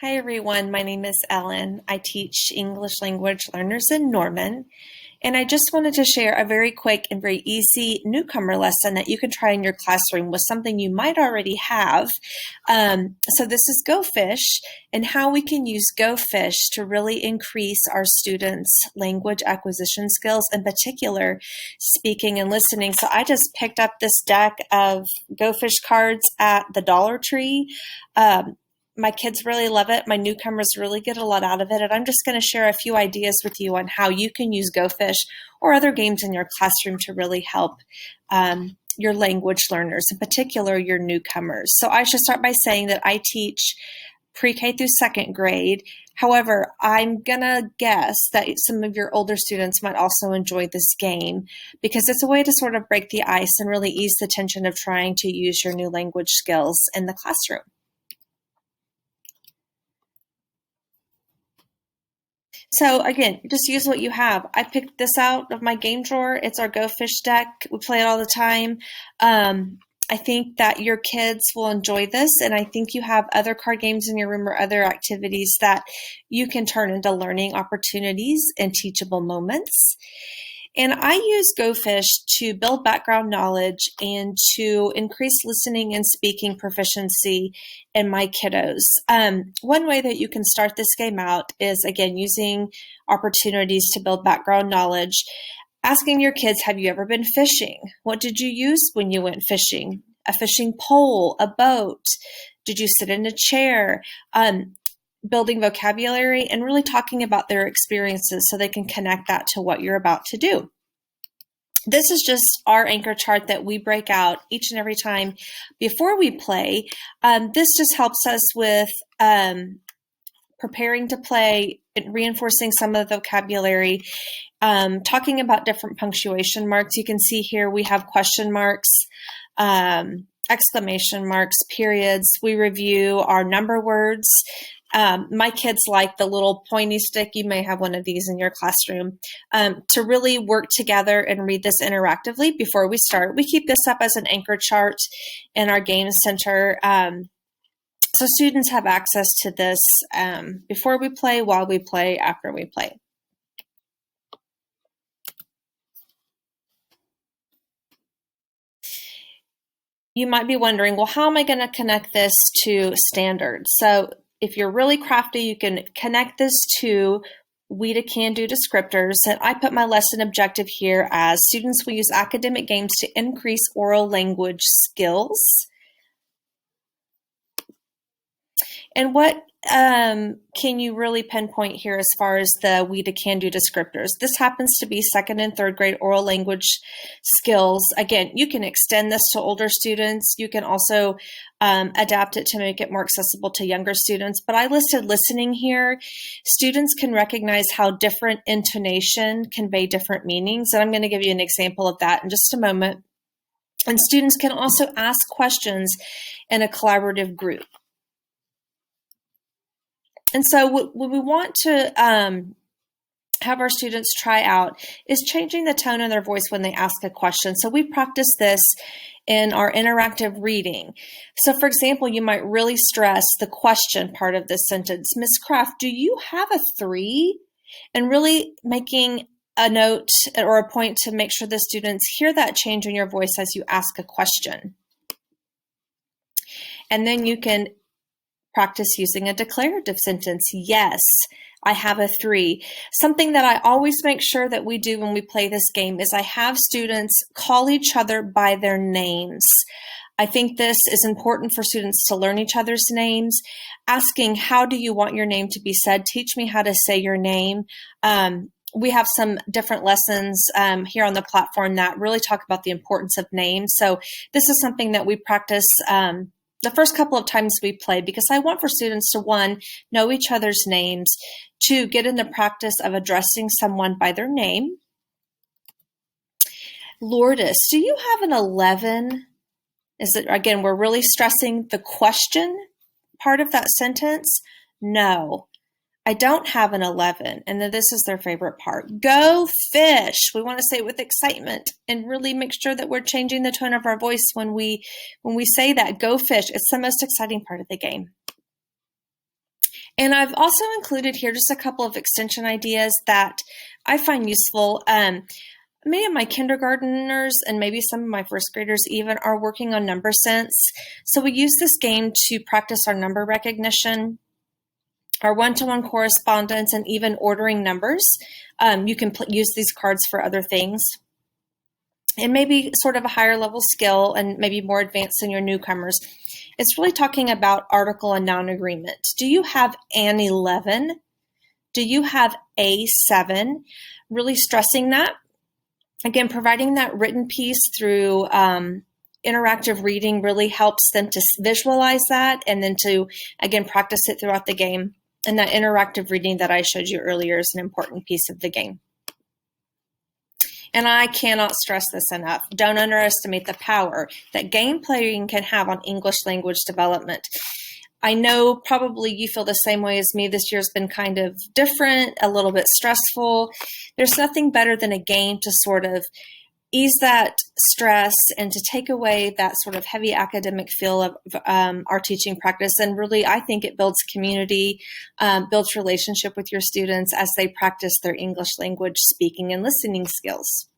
Hi everyone, my name is Ellen. I teach English language learners in Norman, and I just wanted to share a very quick and very easy newcomer lesson that you can try in your classroom with something you might already have. So this is Go Fish and how we can use Go Fish to really increase our students' language acquisition skills, in particular speaking and listening. So I just picked up this deck of Go Fish cards at the Dollar Tree. My kids really love it. My newcomers really get a lot out of it. And I'm just going to share a few ideas with you on how you can use Go Fish or other games in your classroom to really help your language learners, in particular your newcomers. So I should start by saying that I teach pre-K through second grade. However, I'm going to guess that some of your older students might also enjoy this game because it's a way to sort of break the ice and really ease the tension of trying to use your new language skills in the classroom. So again, just use what you have. I picked this out of my game drawer. It's our Go Fish deck. We play it all the time. I think that your kids will enjoy this, and I think you have other card games in your room or other activities that you can turn into learning opportunities and teachable moments. And I use Go Fish to build background knowledge and to increase listening and speaking proficiency in my kiddos. One way that you can start this game out is, again, using opportunities to build background knowledge. Asking your kids, have you ever been fishing? What did you use when you went fishing? A fishing pole, a boat? Did you sit in a chair? Building vocabulary and really talking about their experiences so they can connect that to what you're about to do. This is just our anchor chart that we break out each and every time before we play. This just helps us with preparing to play, reinforcing some of the vocabulary, talking about different punctuation marks. You can see here we have question marks, exclamation marks, periods. We review our number words. My kids like the little pointy stick. You may have one of these in your classroom to really work together and read this interactively before we start. We keep this up as an anchor chart in our game center. So students have access to this before we play, while we play, after we play. You might be wondering, well, how am I going to connect this to standards? So if you're really crafty, you can connect this to we to can do descriptors. And I put my lesson objective here as students will use academic games to increase oral language skills. And what can you really pinpoint here as far as the we to can do descriptors? This happens to be second and third grade oral language skills. Again, you can extend this to older students. You can also adapt it to make it more accessible to younger students. But I listed listening here. Students can recognize how different intonation convey different meanings. And I'm going to give you an example of that in just a moment. And students can also ask questions in a collaborative group. And so what we want to have our students try out is changing the tone in their voice when they ask a question. So we practice this in our interactive reading. So for example, you might really stress the question part of this sentence. Miss Kraft, do you have a 3? And really making a note or a point to make sure the students hear that change in your voice as you ask a question. And then you can practice using a declarative sentence. Yes, I have a 3. Something that I always make sure that we do when we play this game is I have students call each other by their names. I think this is important for students to learn each other's names. Asking, how do you want your name to be said? Teach me how to say your name. We have some different lessons here on the platform that really talk about the importance of names. So this is something that we practice the first couple of times we play, because I want for students to, 1, know each other's names, 2, get in the practice of addressing someone by their name. Lourdes, do you have an 11? Is it, again, we're really stressing the question part of that sentence. No, I don't have an 11. And then this is their favorite part. Go fish. We want to say it with excitement and really make sure that we're changing the tone of our voice when we say that. Go fish. It's the most exciting part of the game. And I've also included here just a couple of extension ideas that I find useful. Many of my kindergartners and maybe some of my first graders even are working on number sense. So we use this game to practice our number recognition, our one-to-one correspondence, and even ordering numbers. You can use these cards for other things. And maybe sort of a higher level skill and maybe more advanced in your newcomers. It's really talking about article and noun agreement. Do you have an 11? Do you have a 7? Really stressing that. Again, providing that written piece through interactive reading really helps them to visualize that and then to, again, practice it throughout the game. And that interactive reading that I showed you earlier is an important piece of the game. And I cannot stress this enough. Don't underestimate the power that game playing can have on English language development. I know probably you feel the same way as me. This year's been kind of different, a little bit stressful. There's nothing better than a game to sort of ease that stress and to take away that sort of heavy academic feel of our teaching practice. And really, I think it builds community, builds relationship with your students as they practice their English language speaking and listening skills.